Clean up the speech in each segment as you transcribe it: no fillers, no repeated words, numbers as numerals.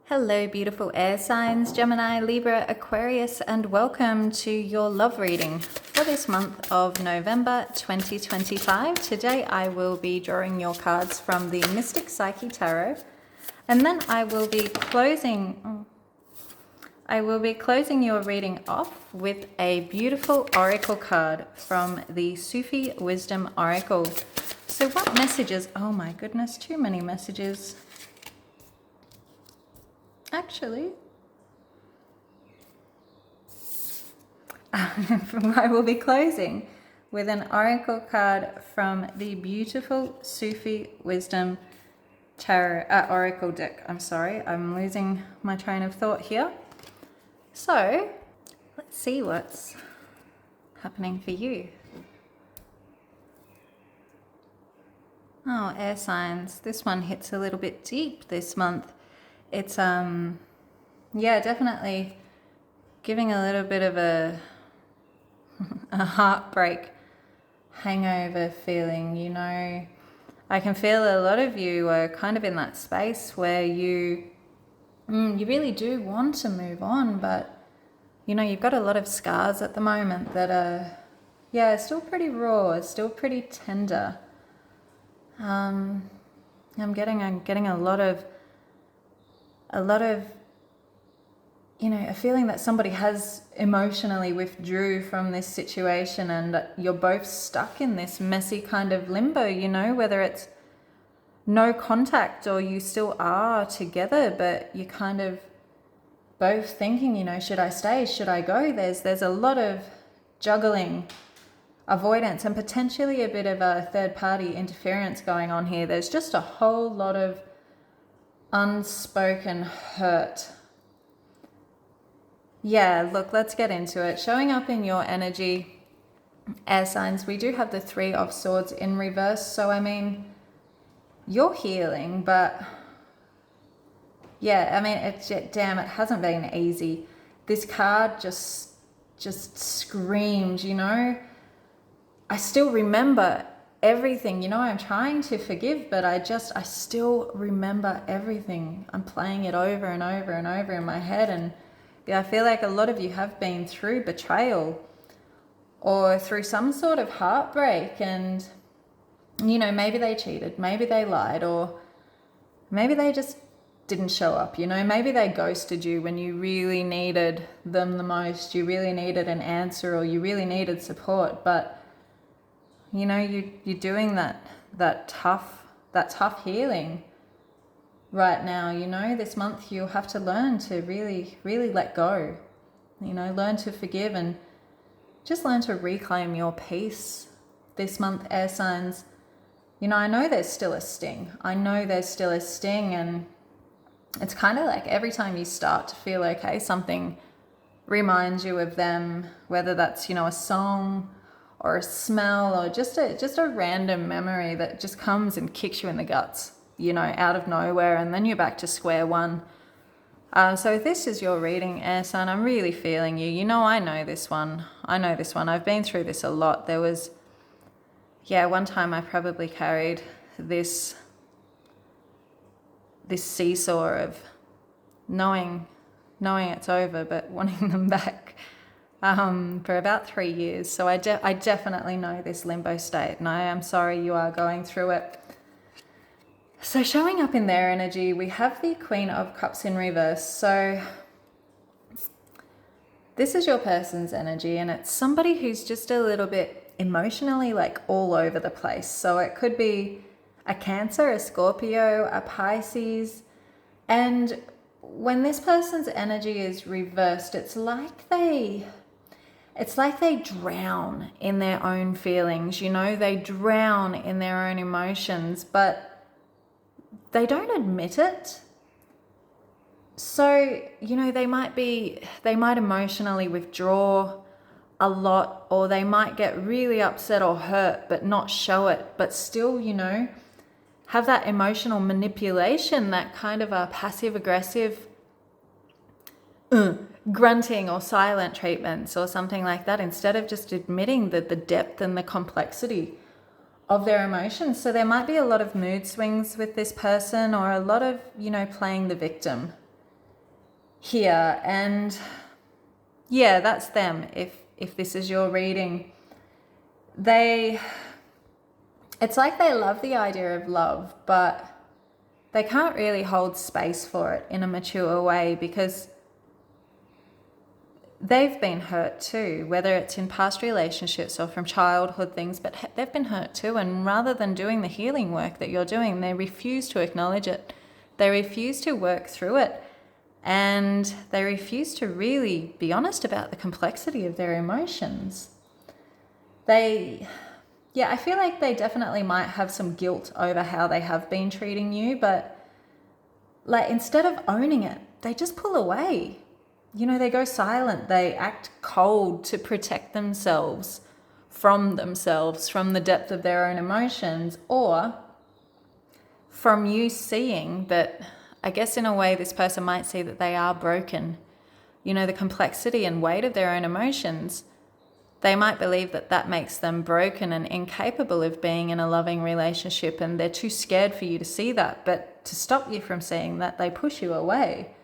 Hello, beautiful air signs, Gemini, Libra, Aquarius, and welcome to your love reading for this month of November 2025. Today I will be drawing your cards from the Mystic Psyche Tarot, and then I will be closing your reading off with a beautiful oracle card from the Sufi Wisdom Oracle. So what messages? Oh my goodness, too many messages. Actually, I will be closing with an oracle card from the beautiful Sufi Wisdom Tarot Oracle deck. I'm sorry, I'm losing my train of thought here. So, let's see what's happening for you. Oh, air signs. This one hits a little bit deep this month. It's definitely giving a little bit of a heartbreak hangover feeling, you know. I can feel a lot of you are kind of in that space where you really do want to move on, but you know, you've got a lot of scars at the moment that are still pretty raw, still pretty tender. I'm getting a lot of you know, a feeling that somebody has emotionally withdrew from this situation and you're both stuck in this messy kind of limbo, you know, whether it's no contact or you still are together, but you kind of both thinking, you know, should I stay, should I go? There's a lot of juggling, avoidance, and potentially a bit of a third party interference going on here. There's just a whole lot of unspoken hurt. Yeah, look, let's get into it. Showing up in your energy, air signs, we do have the Three of Swords in reverse. So, I mean, you're healing, but yeah, I mean, it hasn't been easy. This card just screams, you know, I still remember everything, you know, I'm trying to forgive, but I still remember everything. I'm playing it over and over and over in my head. And yeah, I feel like a lot of you have been through betrayal or through some sort of heartbreak, and you know, maybe they cheated, maybe they lied, or maybe they just didn't show up, you know, maybe they ghosted you when you really needed them the most, you really needed an answer, or you really needed support. But you know, you're doing that tough healing right now. You know, this month you'll have to learn to really let go, you know, learn to forgive and just learn to reclaim your peace this month, air signs. You know, I know there's still a sting, and it's kind of like every time you start to feel okay, something reminds you of them, whether that's, you know, a song or a smell or just a random memory that just comes and kicks you in the guts, you know, out of nowhere, and then you're back to square one. So if this is your reading, air sign, I'm really feeling you. You know, I know this one. I've been through this a lot. There was, one time I probably carried this seesaw of knowing it's over, but wanting them back. For about 3 years. So I definitely know this limbo state, and I am sorry you are going through it. So showing up in their energy, we have the Queen of Cups in reverse. So this is your person's energy, and it's somebody who's just a little bit emotionally like all over the place. So it could be a Cancer, a Scorpio, a Pisces, and when this person's energy is reversed, it's like they drown in their own feelings, you know, they drown in their own emotions, but they don't admit it. So, you know, they might emotionally withdraw a lot, or they might get really upset or hurt, but not show it, but still, you know, have that emotional manipulation, that kind of a passive aggressive grunting or silent treatments or something like that, instead of just admitting the depth and the complexity of their emotions. So there might be a lot of mood swings with this person, or a lot of, you know, playing the victim. here. And yeah, that's them. If this is your reading, it's like they love the idea of love, but they can't really hold space for it in a mature way because they've been hurt too, whether it's in past relationships or from childhood things, but they've been hurt too. And rather than doing the healing work that you're doing, they refuse to acknowledge it. They refuse to work through it. And they refuse to really be honest about the complexity of their emotions. I feel like they definitely might have some guilt over how they have been treating you, but like instead of owning it, they just pull away. They go silent. They act cold to protect themselves, from the depth of their own emotions, or from you seeing that, I guess in a way this person might see that they are broken. The complexity and weight of their own emotions. They might believe that that makes them broken and incapable of being in a loving relationship, and they're too scared for you to see that. But to stop you from seeing that, they push you away.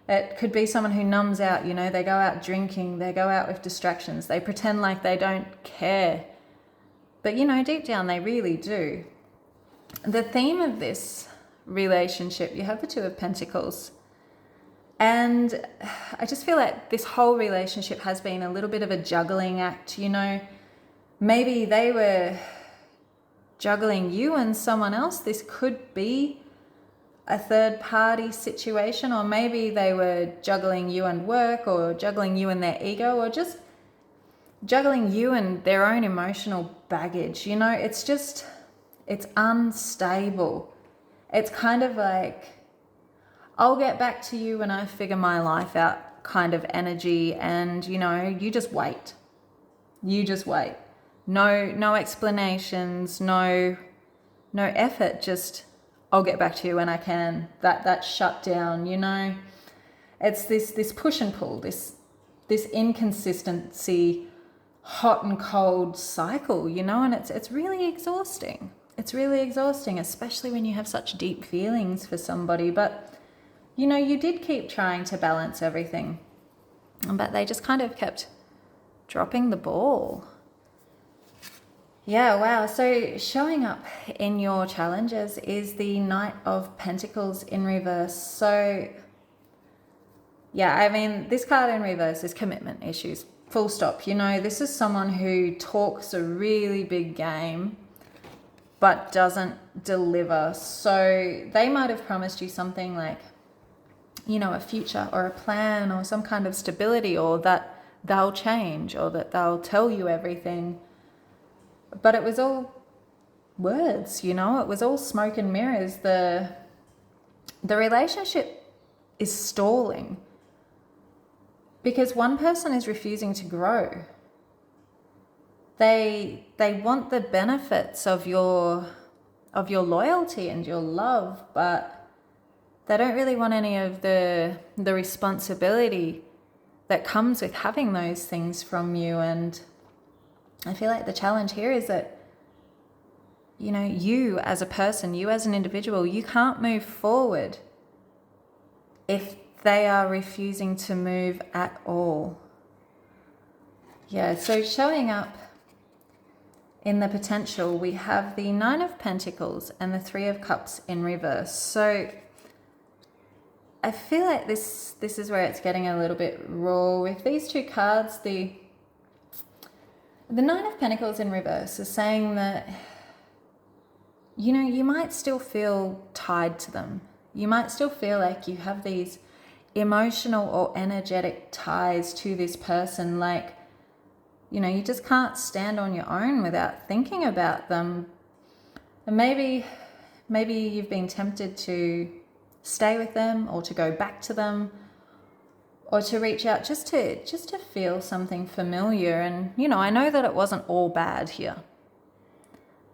It could be someone who numbs out, they go out drinking, they go out with distractions, they pretend like they don't care. But, deep down they really do. The theme of this relationship, you have the Two of Pentacles. And I just feel like this whole relationship has been a little bit of a juggling act, Maybe they were juggling you and someone else. This could be a third party situation, or maybe they were juggling you and work, or juggling you and their ego, or just juggling you and their own emotional baggage. It's unstable. It's kind of like, I'll get back to you when I figure my life out kind of energy. And, you just wait. No explanations, no effort, just I'll get back to you when I can. That shut down, It's this push and pull, this inconsistency, hot and cold cycle, and it's really exhausting. It's really exhausting, especially when you have such deep feelings for somebody. But, you did keep trying to balance everything, but they just kind of kept dropping the ball. Yeah, wow. So showing up in your challenges is the Knight of Pentacles in reverse. So, yeah, this card in reverse is commitment issues. Full stop. This is someone who talks a really big game but doesn't deliver. So they might have promised you something like, a future or a plan or some kind of stability, or that they'll change, or that they'll tell you everything. But it was all words, it was all smoke and mirrors. The relationship is stalling because one person is refusing to grow. They want the benefits of your loyalty and your love, but they don't really want any of the responsibility that comes with having those things from you. And I feel like the challenge here is that, you as a person, you as an individual, you can't move forward if they are refusing to move at all. Yeah, so showing up in the potential, we have the Nine of Pentacles and the Three of Cups in reverse. So I feel like this is where it's getting a little bit raw. With these two cards, the Nine of Pentacles in reverse is saying that, you might still feel tied to them. You might still feel like you have these emotional or energetic ties to this person. Like, you just can't stand on your own without thinking about them. And maybe you've been tempted to stay with them, or to go back to them, or to reach out just to feel something familiar. And, I know that it wasn't all bad here.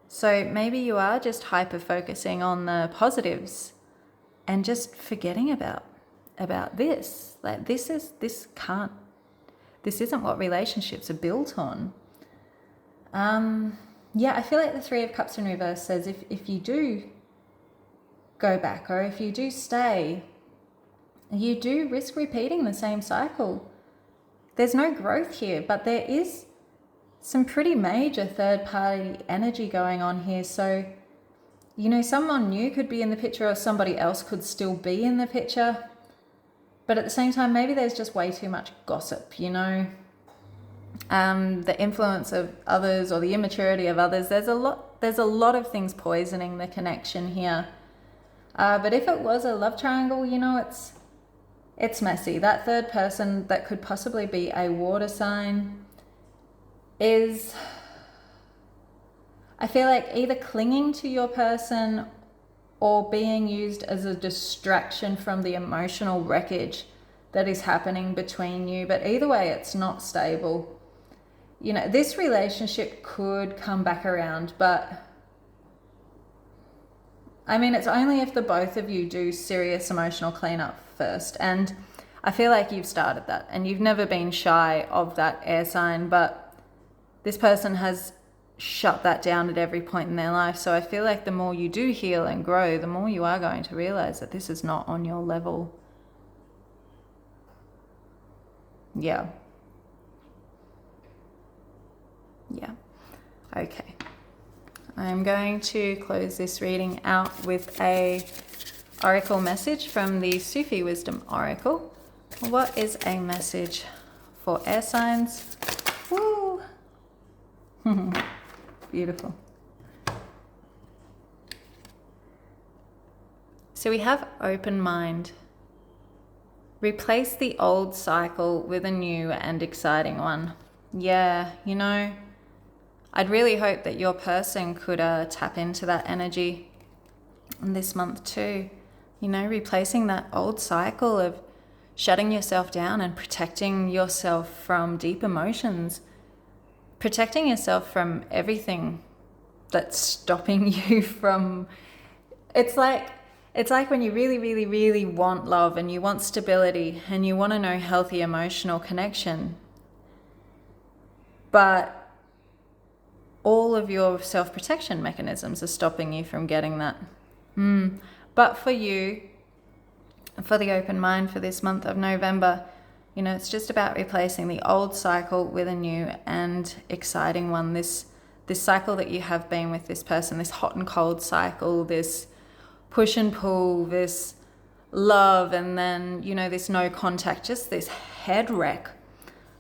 So maybe you are just hyper-focusing on the positives and just forgetting about this. Like, this isn't what relationships are built on. I feel like the Three of Cups in reverse says if you do go back, or if you do stay, you do risk repeating the same cycle. There's no growth here, but there is some pretty major third party energy going on here. So, you know, someone new could be in the picture or somebody else could still be in the picture. But at the same time, maybe there's just way too much gossip, you know. The influence of others or the immaturity of others. There's a lot of things poisoning the connection here. But if it was a love triangle, you know, it's messy. That third person that could possibly be a water sign is, I feel like, either clinging to your person or being used as a distraction from the emotional wreckage that is happening between you. But either way, it's not stable. You know, this relationship could come back around, but I mean, it's only if the both of you do serious emotional cleanup first. And I feel like you've started that and you've never been shy of that air sign, but this person has shut that down at every point in their life. So I feel like the more you do heal and grow, the more you are going to realize that this is not on your level. Yeah. Okay. I'm going to close this reading out with a oracle message from the Sufi Wisdom Oracle. What is a message for air signs? Woo! Beautiful. So we have open mind. Replace the old cycle with a new and exciting one. Yeah, you know, I'd really hope that your person could tap into that energy this month too. You know, replacing that old cycle of shutting yourself down and protecting yourself from deep emotions, protecting yourself from everything that's stopping you from, it's like when you really, really, really want love and you want stability and you want to know healthy emotional connection, but all of your self-protection mechanisms are stopping you from getting that. But for you, for the open mind for this month of November, you know, it's just about replacing the old cycle with a new and exciting one. This cycle that you have been with this person, this hot and cold cycle, this push and pull, this love, and then, you know, this no contact, just this head wreck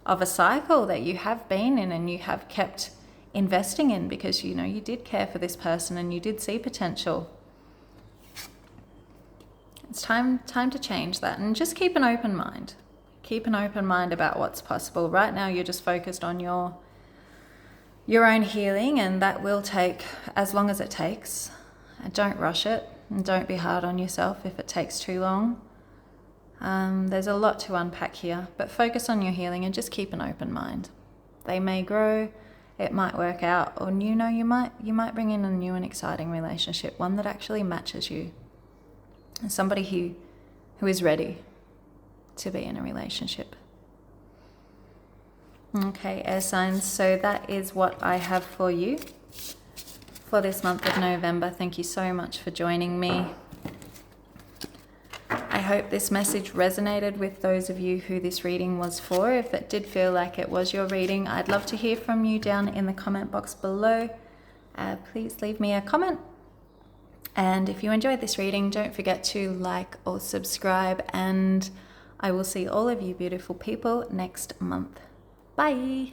of a cycle that you have been in and you have kept investing in because, you know, you did care for this person and you did see potential. It's time to change that and just keep an open mind. Keep an open mind about what's possible. Right now you're just focused on your own healing, and that will take as long as it takes. And don't rush it, and don't be hard on yourself if it takes too long. There's a lot to unpack here, but focus on your healing and just keep an open mind. They may grow, it might work out, or you know, you might bring in a new and exciting relationship, one that actually matches you. Somebody who is ready to be in a relationship. Okay, air signs, so that is what I have for you for this month of November. Thank you so much for joining me. I hope this message resonated with those of you who this reading was for. If it did feel like it was your reading, I'd love to hear from you down in the comment box below. Please leave me a comment. And if you enjoyed this reading, don't forget to like or subscribe, and I will see all of you beautiful people next month. Bye.